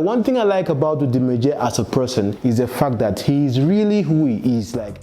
One thing I like about ODUMEJE as a person is the fact that he is really who he is. Like,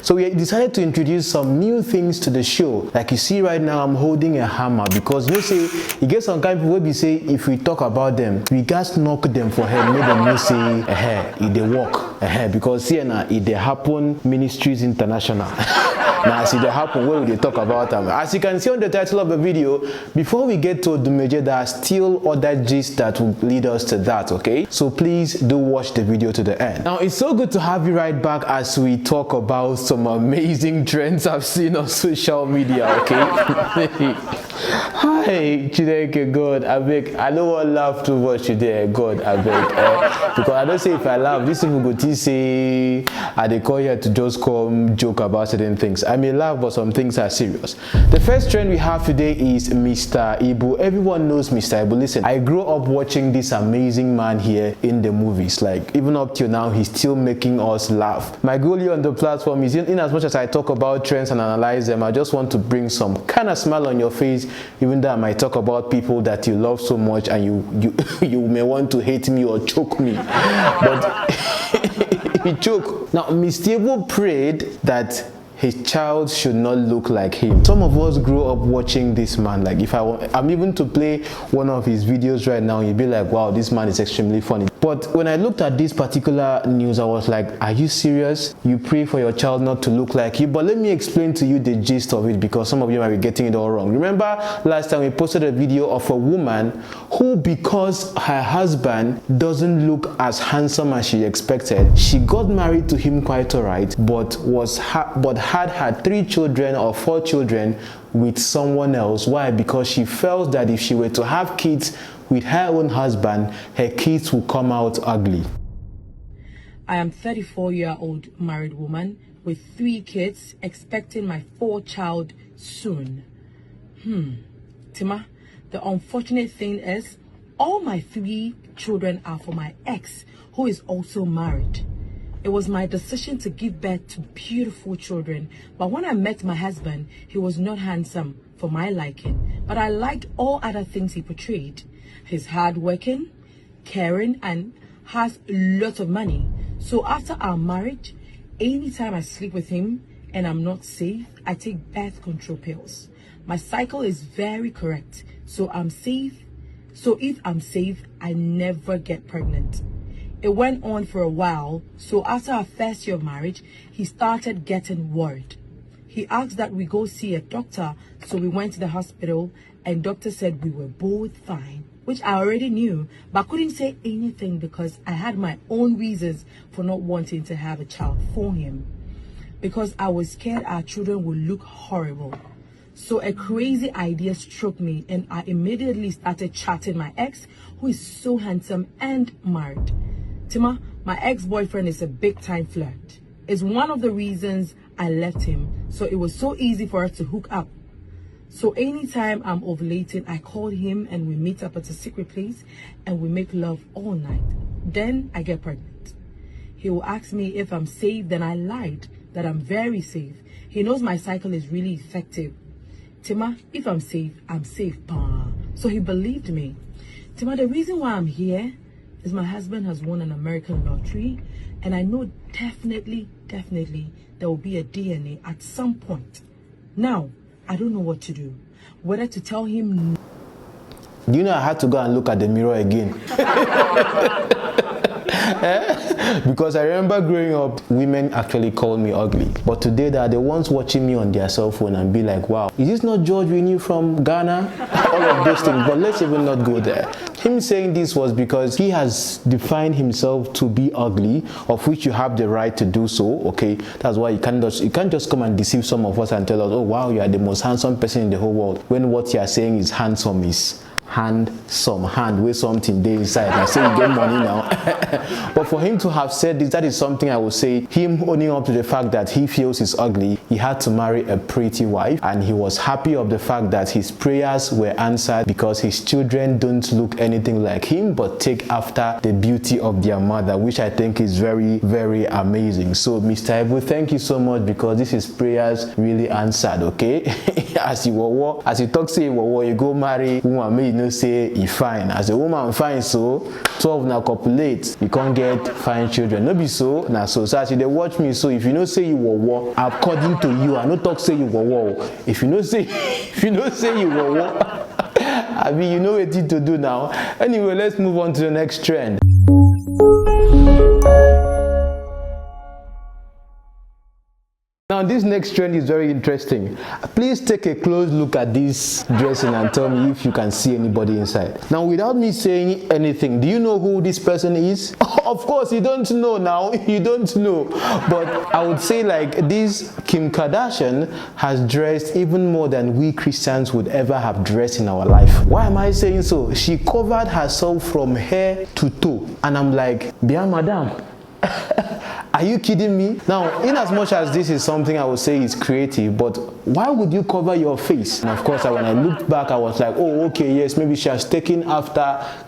So we decided to introduce some new things to the show. Like you see right now, I'm holding a hammer because you say, you get some kind of people will say, if we talk about them, we guys knock them for head, make them say, if they walk, because here now, if they happen, Ministries International. Now, see, they happen, where will they talk about them? As you can see on the title of the video, before we get to ODUMEJE, there are still other gists that will lead us to that, okay? So please do watch the video to the end. Now, it's so good to have you right back as we talk about some amazing trends I've seen on social media, okay? Hi, Chineke, God, I beg. I don't want to laugh too much today, God, I beg. Because I don't say if I laugh, this people go to say, they call here to just come joke about certain things. I may laugh, but some things are serious. The first trend we have today is Mr. Ibu. Everyone knows Mr. Ibu. Listen, I grew up watching this amazing man here in the movies. Like, even up till now, he's still making us laugh. My goal here on the platform is, in as much as I talk about trends and analyze them, I just want to bring some kind of smile on your face, even though I might talk about people that you love so much and you may want to hate me or choke me. But he choke. Now, Mr. Ibu prayed that his child should not look like him. Some of us grew up watching this man. Like, if I'm even to play one of his videos right now, you'd be like, wow, this man is extremely funny. But when I looked at this particular news, I was like, are you serious? You pray for your child not to look like you? But let me explain to you the gist of it, because some of you might be getting it all wrong. Remember last time we posted a video of a woman who, because her husband doesn't look as handsome as she expected, she got married to him quite alright, but had her 3 children or 4 children with someone else. Why? Because she felt that if she were to have kids with her own husband, her kids will come out ugly. I am a 34-year-old married woman with 3 kids, expecting my 4th child soon. Tima, the unfortunate thing is, all my 3 children are for my ex, who is also married. It was my decision to give birth to beautiful children, but when I met my husband, he was not handsome for my liking, but I liked all other things he portrayed. He's hardworking, caring, and has lots of money. So after our marriage, anytime I sleep with him and I'm not safe, I take birth control pills. My cycle is very correct, so I'm safe. So if I'm safe, I never get pregnant. It went on for a while, so after our first year of marriage, he started getting worried. He asked that we go see a doctor, so we went to the hospital, and doctor said we were both fine, which I already knew, but couldn't say anything because I had my own reasons for not wanting to have a child for him. Because I was scared our children would look horrible. So a crazy idea struck me, and I immediately started chatting my ex, who is so handsome and married. Tima, my ex-boyfriend is a big-time flirt. It's one of the reasons I left him, so it was so easy for us to hook up. So anytime I'm ovulating, I call him and we meet up at a secret place and we make love all night. Then I get pregnant. He will ask me if I'm safe, then I lied that I'm very safe. He knows my cycle is really effective. Tima, if I'm safe, bah. So he believed me. Tima, the reason why I'm here is my husband has won an American lottery, and I know definitely there will be a DNA at some point. Now, I don't know what to do. Whether to tell him. Do you know I had to go and look at the mirror again? Because I remember growing up, women actually called me ugly. But today they are the ones watching me on their cell phone and be like, wow, is this not George we knew from Ghana? All of those things. But let's even not go there. Him saying this was because he has defined himself to be ugly, of which you have the right to do so, okay? That's why you can't just come and deceive some of us and tell us, oh wow, you are the most handsome person in the whole world, when what you are saying is handsome is handsome, hand with something there inside. I say you get money now. But for him to have said this, that is something I would say, him owning up to the fact that he feels he's ugly. He had to marry a pretty wife, and he was happy of the fact that his prayers were answered because his children don't look anything like him but take after the beauty of their mother, which I think is very, very amazing. So Mr. Ibu, thank you so much, because this is prayers really answered, okay? As you talk say you go marry woman, say he fine. As a woman fine, so 12 now copulate, you can't get fine children. No be so now. So as they watch me, so if you know say you were according to you, I no talk say you were. If you know say you were, I mean, you know what to do now. Anyway, let's move on to the next trend. Now this next trend is very interesting. Please take a close look at this dressing and tell me if you can see anybody inside. Now without me saying anything, do you know who this person is? Of course you don't know now, you don't know. But I would say like this Kim Kardashian has dressed even more than we Christians would ever have dressed in our life. Why am I saying so? She covered herself from hair to toe. And I'm like, bien madame. Are you kidding me? Now, in as much as this is something I would say is creative, but why would you cover your face? And of course, when I looked back, I was like, oh, okay, yes, maybe she has taken after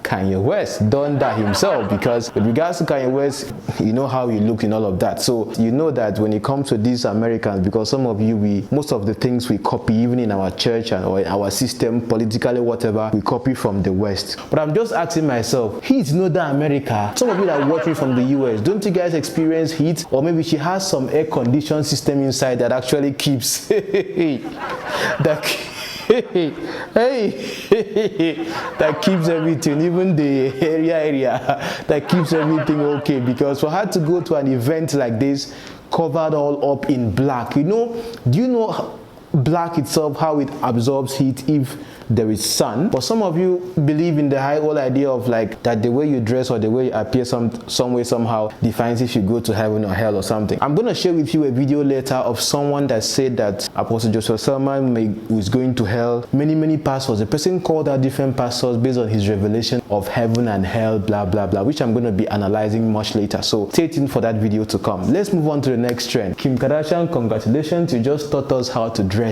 Kanye West, done that himself, because with regards to Kanye West, you know how he looked in all of that. So you know that when it comes to these Americans, because some of you, most of the things we copy, even in our church or in our system, politically, whatever, we copy from the West. But I'm just asking myself, he's not that America. Some of you that are watching from the US, don't you guys experience heat? Or maybe she has some air conditioning system inside that actually keeps that keeps everything, even the area that keeps everything okay. Because for her to go to an event like this covered all up in black, do you know black itself, how it absorbs heat if there is sun? But some of you believe in the whole idea of like that the way you dress or the way you appear some way somehow defines if you go to heaven or hell or something. I'm going to share with you a video later of someone that said that Apostle Joshua Selman was going to hell. Many pastors, the person called out different pastors based on his revelation of heaven and hell, blah blah blah, which I'm going to be analyzing much later. So stay tuned for that video to come. Let's move on to the next trend. Kim Kardashian, congratulations, you just taught us how to dress.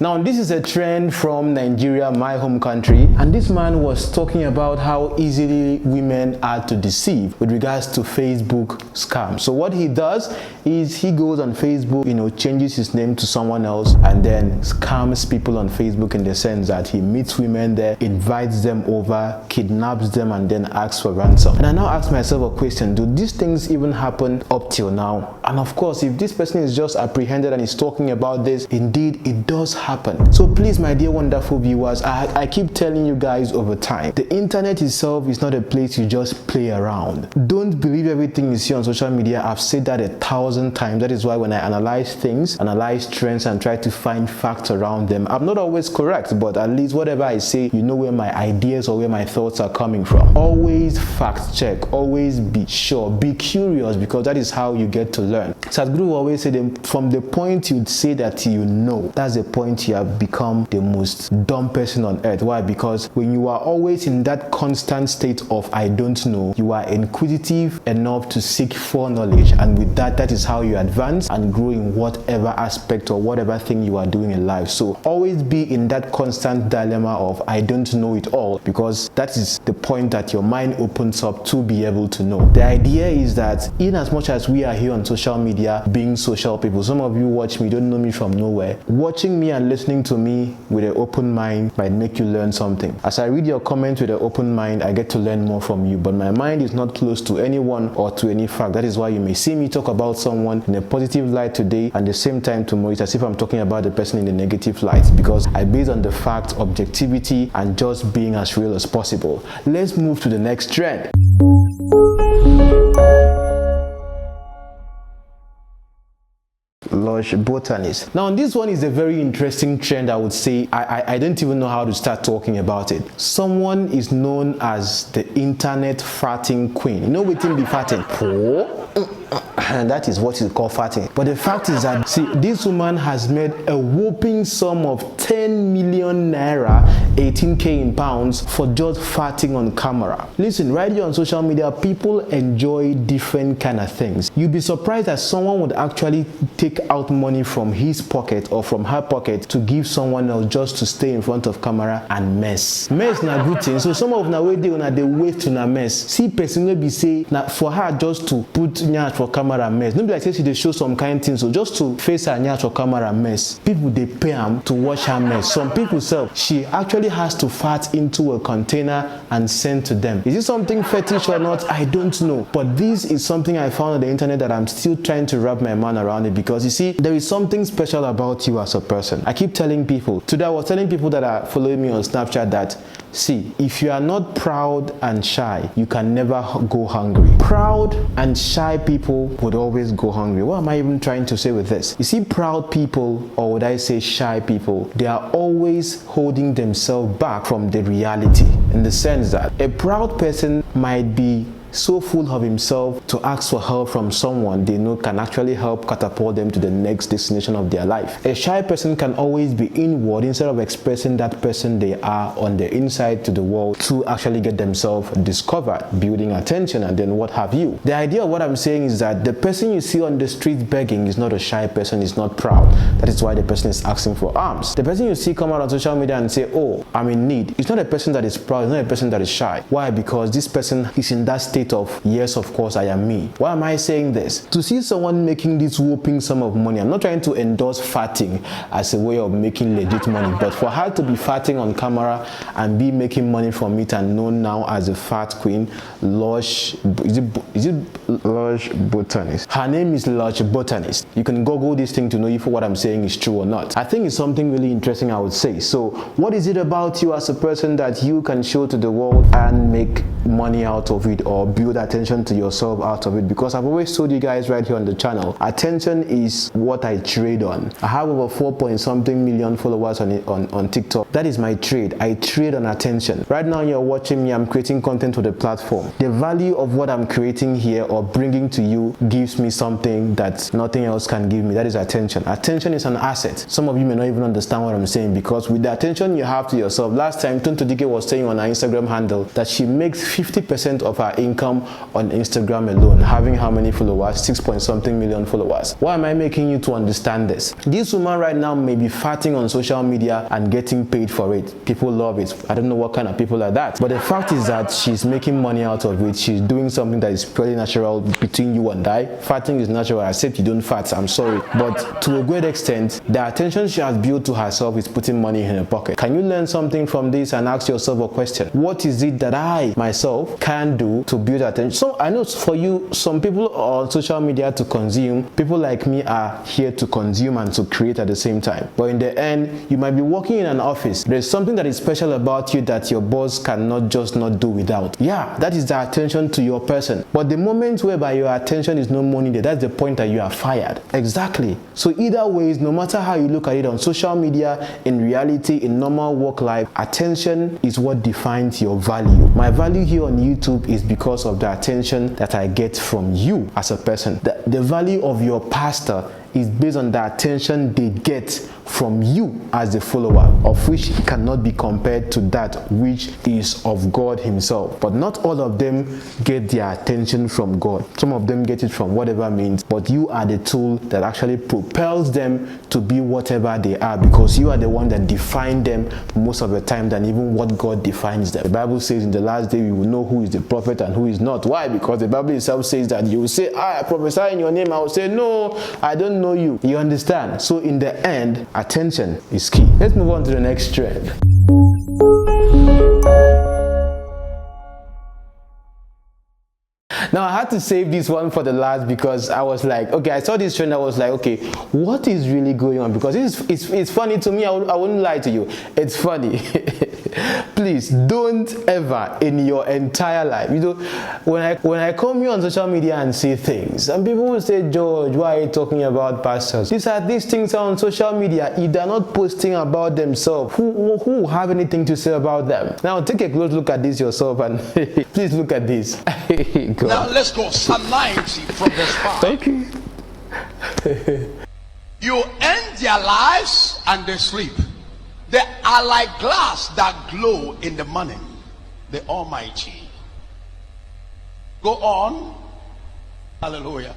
Now this is a trend from Nigeria, my home country, and this man was talking about how easily women are to deceive with regards to Facebook scams. So what he does is he goes on Facebook, changes his name to someone else and then scams people on Facebook, in the sense that he meets women there, invites them over, kidnaps them, and then asks for ransom. And I now ask myself a question, do these things even happen up till now? And of course, if this person is just apprehended and is talking about this, indeed it does happen. So please, my dear wonderful viewers, I keep telling you guys over time, the internet itself is not a place you just play around. Don't believe everything you see on social media. I've said that 1,000 times. That is why when I analyze things, analyze trends and try to find facts around them, I'm not always correct, but at least whatever I say, you know where my ideas or where my thoughts are coming from. Always fact check, always be sure, be curious, because that is how you get to learn. Sadhguru always said, from the point you'd say that you know, that's the point you have become the most dumb person on earth. Why? Because when you are always in that constant state of I don't know, you are inquisitive enough to seek for knowledge, and with that, that is how you advance and grow in whatever aspect or whatever thing you are doing in life. So always be in that constant dilemma of I don't know it all, because that is the point that your mind opens up to be able to know. The idea is that in as much as we are here on social media being social people, some of you watch me, don't know me from nowhere, watching me and listening to me with an open mind might make you learn something. As I read your comments with an open mind, I get to learn more from you, but my mind is not close to anyone or to any fact. That is why you may see me talk about someone in a positive light today, and the same time tomorrow it's as if I'm talking about the person in the negative light, because I base on the fact, objectivity, and just being as real as possible. Let's move to the next trend. 𝚘𝚎𝚘𝚗𝚘𝚗𝚘. Now this one is a very interesting trend. I would say I don't even know how to start talking about it. Someone is known as the internet farting queen. You know what be farting? And that is what is called farting. But the fact is that, see, this woman has made a whopping sum of 10 million naira, 18k in pounds, for just farting on camera. Listen, right here on social media, people enjoy different kind of things. You'd be surprised that someone would actually take out money from his pocket or from her pocket to give someone else just to stay in front of camera and mess. Mess na good thing. So some of na way they waste to na mess. See, person will be say na for her just to put nyash for camera mess. Nobody like say she dey show some kind things. So just to face her nyash for camera mess, people they pay them to watch her mess. Some people say she actually has to fart into a container and send to them. Is this something fetish or not? I don't know. But this is something I found on the internet that I'm still trying to wrap my mind around it, because you see, there is something special about you as a person. I keep telling people, today I was telling people that are following me on Snapchat that, see, if you are not proud and shy, you can never go hungry. Proud and shy people would always go hungry. What am I even trying to say with this? You see, proud people, or would I say shy people, they are always holding themselves back from the reality, in the sense that a proud person might be so full of himself to ask for help from someone they know can actually help catapult them to the next destination of their life. A shy person can always be inward instead of expressing that person they are on the inside to the world to actually get themselves discovered, building attention, and then what have you. The idea of what I'm saying is that the person you see on the street begging is not a shy person, is not proud. That is why the person is asking for alms. The person you see come out on social media and say, oh, I'm in need, it's not a person that is proud, it's not a person that is shy. Why? Because this person is in that state of, yes, of course I am me. Why am I saying this? To see someone making this whopping sum of money, I'm not trying to endorse farting as a way of making legit money, but for her to be farting on camera and be making money from it and known now as a fat queen, 𝚘𝚎𝚘𝚗𝚘𝚗. Her name is 𝚘𝚎𝚘𝚘𝚗. You can Google this thing to know if what I'm saying is true or not. I think it's something really interesting, I would say. So what is it about you as a person that you can show to the world and make money out of it, or build attention to yourself out of it? Because I've always told you guys right here on the channel, attention is what I trade on. I have over 4-point-something million followers on TikTok. That is my trade. I trade on attention. Right now you're watching me, I'm creating content for the platform. The value of what I'm creating here or bringing to you gives me something that nothing else can give me. That is attention. Attention is an asset. Some of you may not even understand what I'm saying, because with the attention you have to yourself, last time 𝚘𝚘𝚘𝚗𝚘 was saying on her Instagram handle that she makes 50% of her income on Instagram alone, having how many followers? 6-point-something million followers. Why am I making you to understand this? This woman right now may be farting on social media and getting paid for it. People love it. I don't know what kind of people are that, but the fact is that she's making money out of it. She's doing something that is purely natural between you and I. Farting is natural, except you don't fart, I'm sorry. But to a great extent, the attention she has built to herself is putting money in her pocket. Can you learn something from this and ask yourself a question? What is it that I myself can do to build attention? So I know for you, some people are on social media to consume. People like me are here to consume and to create at the same time. But in the end, you might be working in an office. There's something that is special about you that your boss cannot just not do without. Yeah, that is the attention to your person. But the moment whereby your attention is no more needed, that's the point that you are fired. Exactly. So either ways, no matter how you look at it on social media, in reality, in normal work life, attention is what defines your value. My value here on YouTube is because of the attention that I get from you as a person. The value of your pastor is based on the attention they get from you as a follower, of which cannot be compared to that which is of God himself. But not all of them get their attention from God. Some of them get it from whatever means, but you are the tool that actually propels them to be whatever they are, because you are the one that define them most of the time than even what God defines them. The Bible says in the last day we will know who is the prophet and who is not. Why? Because the Bible itself says that you will say, I prophesy in your name. I will say, no, I don't know you. You understand? So in the end, attention is key. Let's move on to the next trend. Now I had to save this one for the last because I was like, okay, I saw this trend, I was like, okay, what is really going on? Because it's funny to me, I wouldn't lie to you, it's funny. Please don't ever in your entire life, you know, when I come here on social media and say things, and people will say, George, why are you talking about pastors? These things are on social media. If they're not posting about themselves, who have anything to say about them? Now take a close look at this yourself and please look at this. Now let's go Psalm 90 from verse 5. Thank you. You end their lives and they sleep. They are like glass that glow in the morning. The Almighty. Go on. Hallelujah.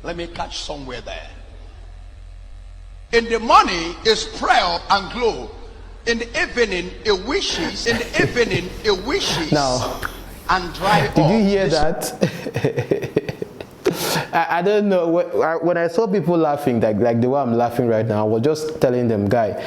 Let me catch somewhere there. In the morning is prayer and glow. In the evening it wishes. In the evening it wishes. Now, and dry. Did you hear that? I don't know. When I saw people laughing, like the way I'm laughing right now, I was just telling them, guy,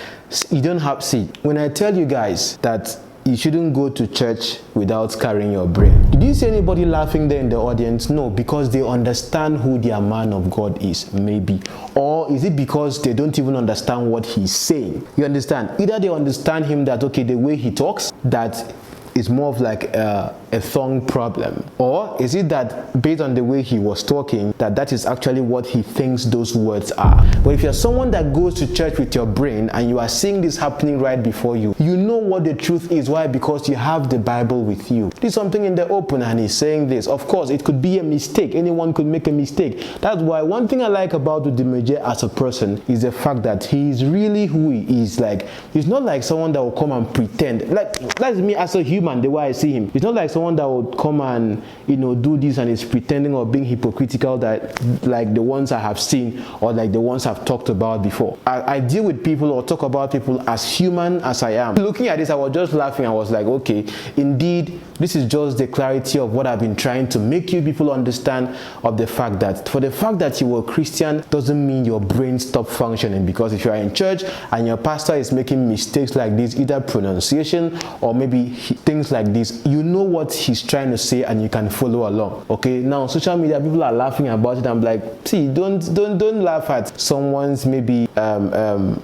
you don't have seat. When I tell you guys that you shouldn't go to church without carrying your brain. Did you see anybody laughing there in the audience? No, because they understand who their man of God is, maybe. Or is it because they don't even understand what he's saying? You understand? Either they understand him that, okay, the way he talks, that is more of like a tongue problem, or is it that based on the way he was talking that is actually what he thinks those words are? But if you're someone that goes to church with your brain and you are seeing this happening right before you, you know what the truth is. Why? Because you have the Bible with you. There's something in the open and he's saying this. Of course, it could be a mistake. Anyone could make a mistake. That's why one thing I like about ODUMEJE as a person is the fact that he's really who he is. Like, he's not like someone that will come and pretend. Like, that's me as a human, the way I see him. It's not like someone that would come and, you know, do this and is pretending or being hypocritical, that like the ones I have seen or like the ones I've talked about before. I deal with people or talk about people as human as I am. Looking at this, I was just laughing. I was like, okay, indeed, this is just the clarity of what I've been trying to make you people understand, of the fact that for the fact that you were Christian doesn't mean your brain stopped functioning. Because if you are in church and your pastor is making mistakes like this, either pronunciation or maybe things like this, you know what he's trying to say and you can follow along. Okay, now social media people are laughing about it. I'm like, see, don't laugh at someone's maybe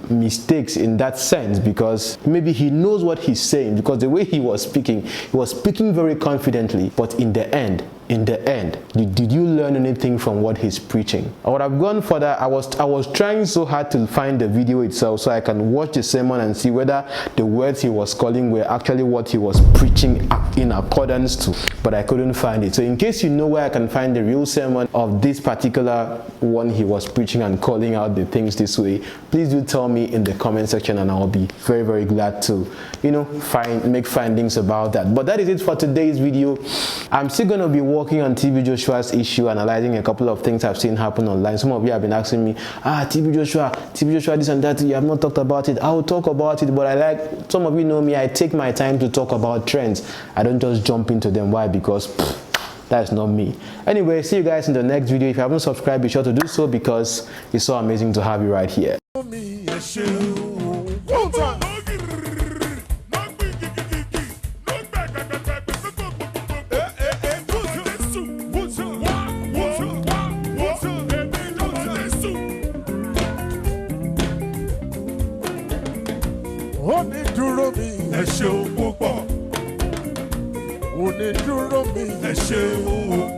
mistakes in that sense, because maybe he knows what he's saying, because the way he was speaking very confidently. But in the end, did you learn anything from what he's preaching? I would have gone further. I was trying so hard to find the video itself so I can watch the sermon and see whether the words he was calling were actually what he was preaching in accordance to, but I couldn't find it. So in case you know where I can find the real sermon of this particular one he was preaching and calling out the things this way, please do tell me in the comment section and I'll be very, very glad to, you know, make findings about that. But that is it for today's video. I'm still going to be working on TB Joshua's issue, analyzing a couple of things I've seen happen online. Some of you have been asking me, TB Joshua, this and that, you have not talked about it. I will talk about it, but I like, some of you know me, I take my time to talk about trends. I don't just jump into them. Why? Because that's not me. Anyway, see you guys in the next video. If you haven't subscribed, be sure to do so, because it's so amazing to have you right here. Onídúró mi, ẹ ṣeun púpọ̀. Onídúró mi, ẹ ṣeun.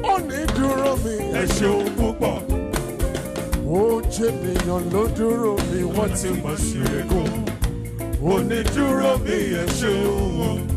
Onídúró mi, ẹ ṣeun púpọ̀. Ó jẹ́ ènìyàn ló dúró mi, wọ́n ti mọ̀ sí ẹ̀kọ́. Onídúró mi, ẹ ṣeun.